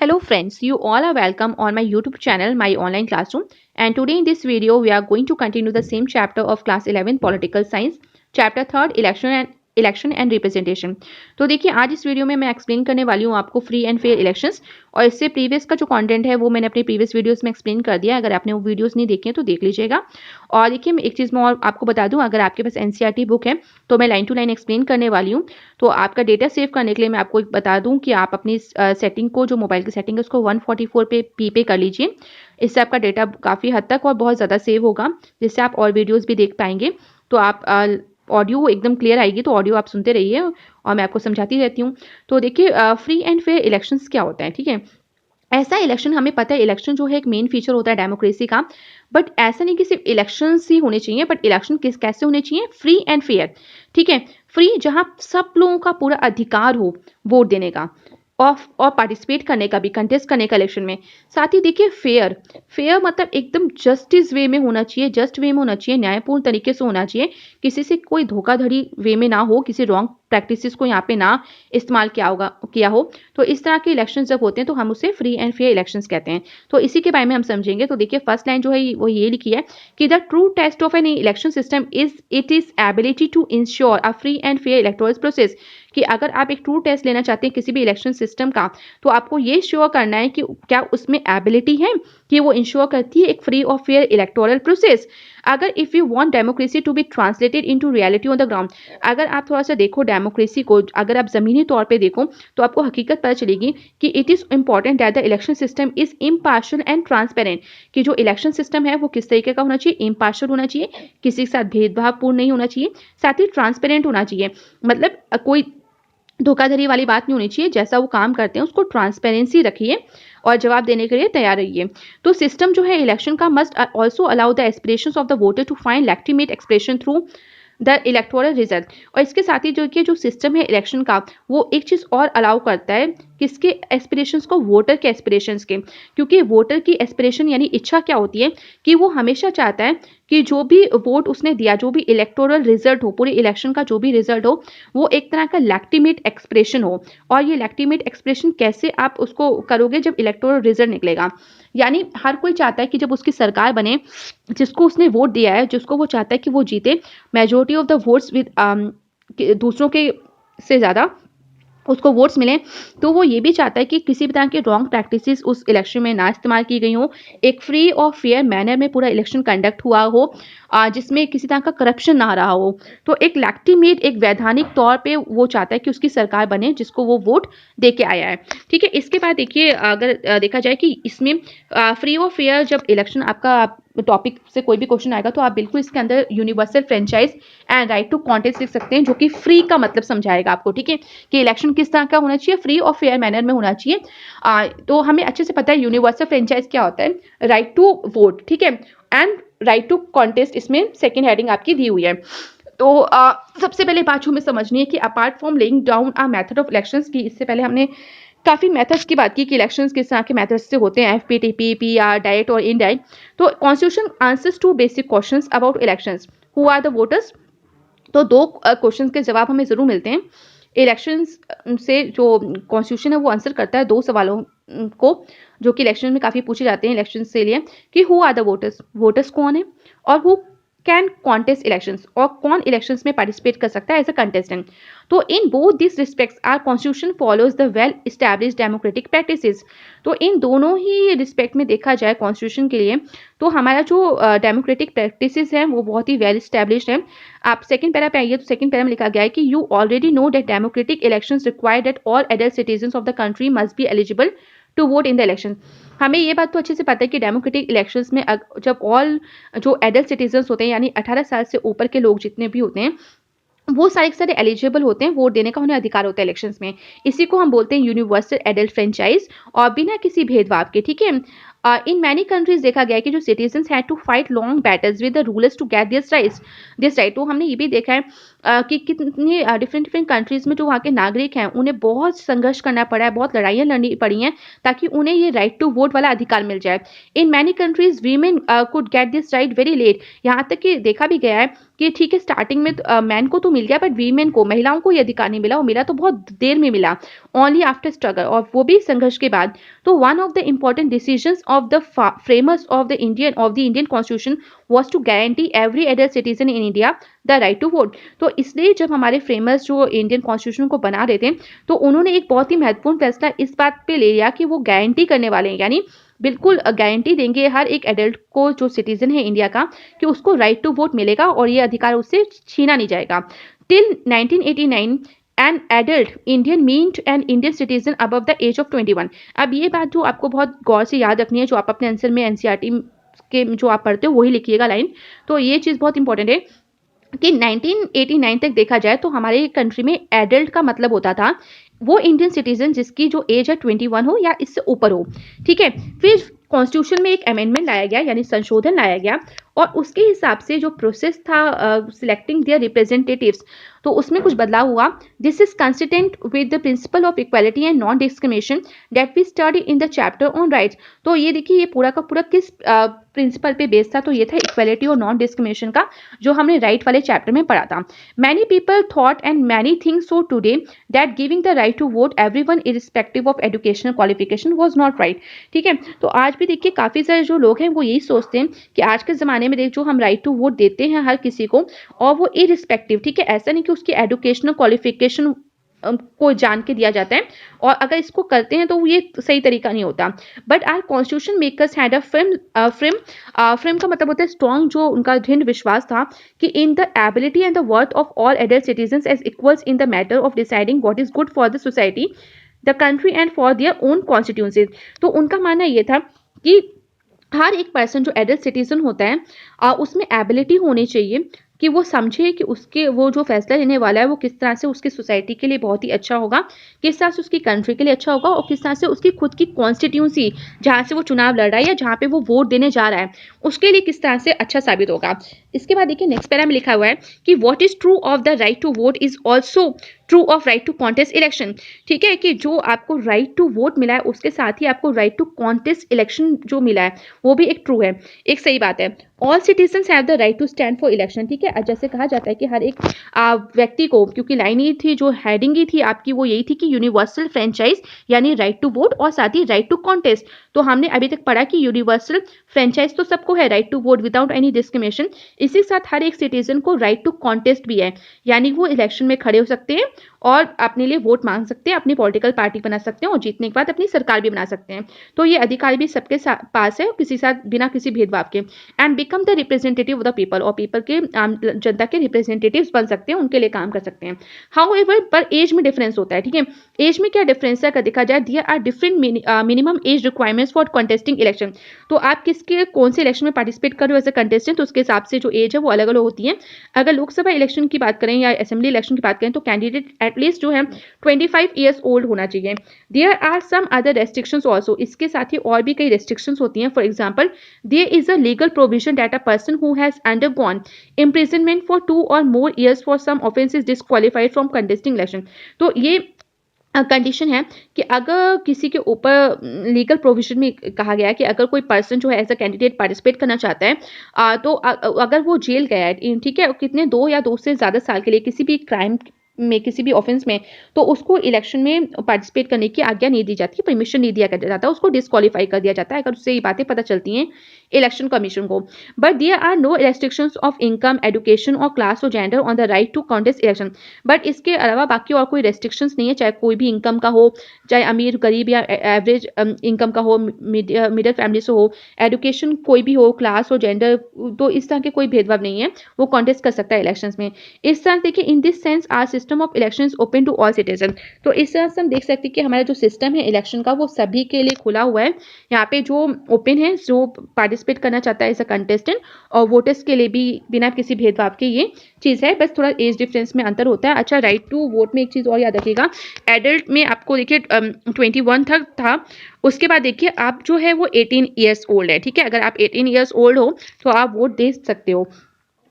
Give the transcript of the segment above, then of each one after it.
Hello friends, you all are welcome on my YouTube channel, My Online Classroom. And today in this video, we are going to continue the same chapter of class 11 Political Science, chapter 3 election and representation. तो देखिए आज इस video में मैं explain करने वाली हूँ आपको फ्री एंड फेयर इलेक्शंस। और इससे प्रीवियस का जो कंटेंट है वो मैंने अपने प्रीवियस वीडियोस में एक्सप्लेन कर दिया। अगर आपने वो वीडियोस नहीं देखे हैं तो देख लीजिएगा। और देखिए मैं एक चीज़ मैं और आपको बता दूं, अगर आपके पास एनसीईआरटी बुक है तो मैं लाइन टू लाइन एक्सप्लेन करने वाली हूँ। तो आपका डेटा सेव करने के लिए मैं आपको एक बता दूं कि आप अपनी सेटिंग को, जो मोबाइल की सेटिंग है उसको 144 पे पी पे कर लीजिए। इससे आपका डेटा काफ़ी हद तक और बहुत ज़्यादा सेव होगा, जिससे आप और वीडियोज़ भी देख पाएंगे। तो आप ऑडियो एकदम क्लियर आएगी, तो ऑडियो आप सुनते रहिए और मैं आपको समझाती रहती हूँ। तो देखिए फ्री एंड फेयर इलेक्शंस क्या होता है, ठीक है। ऐसा इलेक्शन, हमें पता है इलेक्शन जो है एक मेन फीचर होता है डेमोक्रेसी का। बट ऐसा नहीं कि सिर्फ इलेक्शंस ही होने चाहिए, बट इलेक्शन कैसे होने चाहिए, फ्री एंड फेयर, ठीक है। फ्री जहां सब लोगों का पूरा अधिकार हो वोट देने का और पार्टिसिपेट करने का भी, कंटेस्ट करने का इलेक्शन में। साथ ही देखिए फेयर, फेयर मतलब एकदम जस्टिस वे में होना चाहिए, जस्ट वे में होना चाहिए, न्यायपूर्ण तरीके से होना चाहिए। किसी से कोई धोखाधड़ी वे में ना हो, किसी रॉन्ग प्रैक्टिसेस को यहाँ पे ना इस्तेमाल किया हो। तो इस तरह के इलेक्शन जब होते हैं तो हम उसे फ्री एंड फेयर इलेक्शंस कहते हैं। तो इसी के बारे में हम समझेंगे। तो देखिए फर्स्ट लाइन जो है वो ये लिखी है कि the true test of an election system is ability to ensure a free and fair electoral process. कि अगर आप एक ट्रू टेस्ट लेना चाहते हैं किसी भी इलेक्शन सिस्टम का, तो आपको ये श्योर करना है कि क्या उसमें एबिलिटी है कि वो इंश्योर करती है एक फ्री और फेयर इलेक्टोरल प्रोसेस। अगर if you want democracy to be translated into reality on the ground, अगर आप थोड़ा सा देखो डेमोक्रेसी को, अगर आप जमीनी तौर पे देखो तो आपको हकीकत पता चलेगी कि it is important that the election system is impartial and transparent. कि जो इलेक्शन सिस्टम है वो किस तरीके का होना चाहिए, इम्पार्शियल होना चाहिए, किसी के साथ भेदभावपूर्ण नहीं होना चाहिए, साथ ही ट्रांसपेरेंट होना चाहिए। मतलब कोई धोखाधड़ी वाली बात नहीं होनी चाहिए, जैसा वो काम करते हैं उसको ट्रांसपेरेंसी रखिए और जवाब देने के लिए तैयार रहिए। तो सिस्टम जो है इलेक्शन का must also allow the aspirations of the voter to find legitimate expression through the electoral result. और इसके साथ ही जो सिस्टम है इलेक्शन का, वो एक चीज़ और अलाउ करता है, किसके एस्पिरेशंस को, वोटर के एस्पिरेशंस के। क्योंकि वोटर की एस्पिरेशन यानी इच्छा क्या होती है कि वो हमेशा चाहता है कि जो भी वोट उसने दिया, जो भी इलेक्टोरल रिजल्ट हो, पूरे इलेक्शन का जो भी रिजल्ट हो, वो एक तरह का लेजिटिमेट एक्सप्रेशन हो। और ये लेजिटिमेट एक्सप्रेशन कैसे आप उसको करोगे, जब इलेक्टोरल रिजल्ट निकलेगा। यानी हर कोई चाहता है कि जब उसकी सरकार बने, जिसको उसने वोट दिया है, जिसको वो चाहता है कि वो जीते, majority of the votes with दूसरों के से ज़्यादा उसको वोट्स मिले, तो वो ये भी चाहता है कि किसी भी तरह की रॉन्ग प्रैक्टिसेस उस इलेक्शन में ना इस्तेमाल की गई हो, एक फ्री और फेयर मैनर में पूरा इलेक्शन कंडक्ट हुआ हो, जिसमें किसी तरह का करप्शन ना रहा हो। तो एक लेजिटिमेट, एक वैधानिक तौर पे वो चाहता है कि उसकी सरकार बने जिसको वो वोट दे के आया है, ठीक है। इसके बाद देखिए अगर देखा जाए कि इसमें फ्री और फेयर जब इलेक्शन आपका टॉपिक से कोई भी क्वेश्चन आएगा तो आप बिल्कुल इसके अंदर universal franchise and right to contest लिख सकते हैं, जो कि फ्री का मतलब समझाएगा आपको, ठीक है, कि इलेक्शन किस तरह का होना चाहिए, फ्री और फेयर मैनर में होना चाहिए। तो हमें अच्छे से पता है यूनिवर्सल फ्रेंचाइज क्या होता है, राइट टू वोट, ठीक है, एंड राइट टू कॉन्टेस्ट, इसमें सेकेंड हेडिंग आपकी दी हुई है। तो सबसे पहले बात हमें समझनी है कि apart from laying down a method of elections की, इससे पहले हमने काफ़ी मेथड्स की बात की कि इलेक्शंस किस तरह के मेथड्स से होते हैं, एफपीटीपी, पीआर, डायरेक्ट और इनडायरेक्ट। तो constitution answers to basic questions about elections, who are the voters. तो दो क्वेश्चंस के जवाब हमें ज़रूर मिलते हैं इलेक्शंस से। जो कॉन्स्टिट्यूशन है वो आंसर करता है दो सवालों को, जो कि इलेक्शन में काफ़ी पूछे जाते हैं इलेक्शन से लिए, कि who are the voters, voters कौन है, और हु कैन कॉन्टेस्ट इलेक्शंस, और कौन इलेक्शंस में पार्टिसिपेट कर सकता है एज अ कंटेस्टेंट। तो in both this respects our constitution follows the well establish democratic practices. तो इन दोनों ही रिस्पेक्ट में देखा जाए कॉन्स्टिट्यूशन के लिए, तो हमारा जो डेमोक्रेटिक प्रैक्टिसेस हैं वो बहुत ही वेल इस्टेब्लिश्ड है। आप सेकंड पैरा पे आइए, तो सेकंड पैरा में लिखा गया है कि you already know that democratic elections require that all adult citizens of the country must be eligible to vote in the election. हमें ये बात तो अच्छे से पता है कि डेमोक्रेटिक इलेक्शंस में जब ऑल जो एडल्ट सिटीजन्स होते हैं, यानी 18 साल से ऊपर के लोग जितने भी होते हैं, वो सारे के सारे एलिजिबल होते हैं, वोट देने का उन्हें अधिकार होता है इलेक्शंस में। इसी को हम बोलते हैं यूनिवर्सल एडल्ट फ्रेंचाइज, और बिना किसी भेदभाव के, ठीक है। इन मैनी कंट्रीज देखा गया है कि जो citizens had to fight long battles with the rulers to get this right. तो हमने ये भी देखा है कि कितनी डिफरेंट डिफरेंट कंट्रीज में जो वहाँ के नागरिक हैं उन्हें बहुत संघर्ष करना पड़ा है, बहुत लड़ाइयाँ लड़नी पड़ी हैं ताकि उन्हें ये राइट टू वोट वाला अधिकार मिल जाए। In many countries women could get this right very late. यहाँ तक कि देखा भी गया है कि ठीक है स्टार्टिंग में मैन को तो मिल गया बट वीमेन को, महिलाओं को ये अधिकार नहीं मिला, वो मिला तो बहुत देर में मिला, ओनली आफ्टर स्ट्रगल, और वो भी संघर्ष के बाद। तो one of the important decisions of the framers of the Indian constitution was to guarantee every adult citizen in India the right to vote। तो इसलिए जब हमारे फ्रेमर्स जो इंडियन कॉन्स्टिट्यूशन को बना रहे थे तो उन्होंने एक बहुत ही महत्वपूर्ण फैसला इस बात पे ले लिया कि वो गारंटी करने वाले हैं, यानी बिल्कुल गारंटी देंगे हर एक एडल्ट को जो सिटीजन है इंडिया का कि उसको राइट टू वोट मिलेगा और ये अधिकार उससे छीना नहीं जाएगा। Till 1989 an adult Indian meant an Indian citizen above the age of 21। अब ये बात जो आपको बहुत गौर से याद रखनी है, जो आप अपने आंसर में एनसीईआरटी के जो आप पढ़ते हो वही लिखिएगा लाइन। तो ये चीज़ बहुत इंपॉर्टेंट है कि 1989 तक देखा जाए तो हमारे कंट्री में एडल्ट का मतलब होता था वो इंडियन सिटीजन जिसकी जो एज है 21 हो या इससे ऊपर हो। ठीक है, फिर कॉन्स्टिट्यूशन में एक अमेंडमेंट लाया गया, यानी संशोधन लाया गया, और उसके हिसाब से जो प्रोसेस था सिलेक्टिंग देयर रिप्रेजेंटेटिव्स, तो उसमें कुछ बदलाव हुआ। This is consistent with the principle of equality and non discrimination that we study in the chapter on rights. तो ये देखिए ये पूरा का पूरा किस प्रिंसिपल पे बेस्ड था, तो ये था इक्वालिटी और नॉन डिस्क्रिमिनेशन का, जो हमने राइट वाले चैप्टर में पढ़ा था। Many people thought and many things so today that giving the right to vote everyone irrespective of educational qualification was not right. ठीक है, तो आज भी देखिए काफ़ी सारे जो लोग हैं वो यही सोचते हैं कि आज के ज़माने में देख जो हम राइट टू वोट देते हैं हर किसी को, और वो इरिस्पेक्टिव, ठीक है, ऐसा नहीं कि उसकी एजुकेशनल क्वालिफिकेशन को जान के दिया जाता है, और अगर इसको करते हैं तो ये सही तरीका नहीं होता। But our constitution makers had a frame का मतलब होता है स्ट्रॉन्ग, जो उनका दृढ़ विश्वास था कि in the ability and the worth of all adult citizens as equals in the matter of deciding what is good for the society, the country and for their own constituencies. तो उनका मानना ये था कि हर एक पर्सन जो adult citizen होता है उसमें एबिलिटी होनी चाहिए कि वो समझे कि उसके वो जो फैसला लेने वाला है वो किस तरह से उसकी सोसाइटी के लिए बहुत ही अच्छा होगा, किस तरह से उसकी कंट्री के लिए अच्छा होगा, और किस तरह से उसकी खुद की कॉन्स्टिट्यूंसी जहाँ से वो चुनाव लड़ रहा है या जहाँ पे वो वोट देने जा रहा है उसके लिए किस तरह से अच्छा साबित होगा। इसके बाद देखिए नेक्स्ट पैरा में लिखा हुआ है कि what is true of the right to vote is also true of right to contest election. ठीक है, कि जो आपको राइट टू वोट मिला है उसके साथ ही आपको राइट टू कॉन्टेस्ट इलेक्शन जो मिला है वो भी एक ट्रू है, एक सही बात है। All citizens have the right to stand for election. ठीक है, जैसे कहा जाता है कि हर एक व्यक्ति को, क्योंकि लाइन ये थी जो हेडिंग ही थी आपकी वो यही थी कि यूनिवर्सल फ्रेंचाइज यानी राइट टू वोट और साथ ही राइट टू कॉन्टेस्ट। तो हमने अभी तक पढ़ा कि यूनिवर्सल फ्रेंचाइज तो सबको है, right to vote without any discrimination, इसी के साथ हर एक सिटीजन को राइट टू कॉन्टेस्ट भी है, यानी वो इलेक्शन में खड़े हो सकते हैं और अपने लिए वोट मांग सकते हैं, अपनी पॉलिटिकल पार्टी बना सकते हैं और जीतने के बाद अपनी सरकार भी बना सकते हैं। तो ये अधिकार भी सबके पास है, किसी साथ बिना किसी भेदभाव के। And become the representative of the people, और पीपल के जनता के रिप्रेजेंटेटिव्स बन सकते हैं, उनके लिए काम कर सकते हैं। हाउएवर पर एज में डिफरेंस होता है। ठीक है, एज में क्या डिफरेंस है अगर देखा जाए, there are different minimum age requirements for contesting election. तो आप किसके कौन से इलेक्शन में पार्टिसिपेट कर रहे हो एज अ कंटेस्टेंट, तो उसके हिसाब से जो एज है वो अलग अलग होती है। अगर लोकसभा इलेक्शन की बात करें या असेंबली इलेक्शन की बात करें तो कैंडिडेट एटलीस्ट जो है 25 ईयर्स ओल्ड होना चाहिए। There are some other restrictions also, इसके साथ ही और भी कई रेस्ट्रिक्शंस होती हैं। For example, there is a legal provision that a person who has undergone imprisonment for 2 or more years for some offense is disqualified from contesting election। तो ये कंडीशन है कि अगर किसी के ऊपर लीगल प्रोविजन में कहा गया है कि अगर कोई पर्सन जो है एज अ कैंडिडेट पार्टिसिपेट करना चाहता है तो अगर वो जेल गया है, ठीक है, कितने 2 या 2 से ज़्यादा साल के लिए किसी भी क्राइम में, किसी भी ऑफेंस में, तो उसको इलेक्शन में पार्टिसिपेट करने की आज्ञा नहीं दी जाती, परमिशन नहीं दिया जाता, उसको डिस्क्वालीफाई कर दिया जाता है अगर उससे ये बातें पता चलती हैं इलेक्शन कमीशन को। But there are no restrictions of income, education और क्लास और gender on the right to contest election. But इसके अलावा बाकी और कोई रेस्ट्रिक्शंस नहीं है, चाहे कोई भी इनकम का हो, चाहे अमीर गरीब या एवरेज इनकम का हो, मिडिल फैमिली से हो, एजुकेशन कोई भी हो, क्लास और जेंडर, तो इस तरह के कोई भेदभाव नहीं है, वो कॉन्टेस्ट कर सकता है इलेक्शंस में। इस तरह देखिए in this sense are system of elections open to all citizen. तो इस तरह से हम देख सकते हैं कि हमारा जो सिस्टम है इलेक्शन का वो सभी के लिए खुला हुआ है। यहाँ पे जो ओपन है, जो पार्टिसिपेट करना चाहता है एज अ कंटेस्टेंट, और वोटर्स के लिए भी बिना किसी भेदभाव के ये चीज़ है, बस थोड़ा एज डिफरेंस में अंतर होता है। अच्छा, राइट टू वोट में एक चीज़ और याद रखिएगा, एडल्ट में आपको देखिए 21 तक था, उसके बाद देखिए आप जो है वो 18 ईयर्स ओल्ड है, ठीक है। अगर आप 18 ईयर्स ओल्ड हो तो आप वोट दे सकते हो।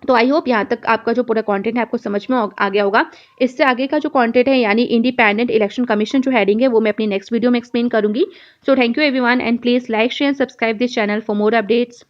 तो आई होप यहाँ तक आपका जो पूरा कंटेंट है आपको समझ में आ गया होगा। इससे आगे का जो कंटेंट है यानी इंडिपेंडेंट इलेक्शन कमीशन जो हेडिंग है वो मैं अपनी नेक्स्ट वीडियो में एक्सप्लेन करूंगी। So thank you everyone and please like share subscribe this channel for more updates.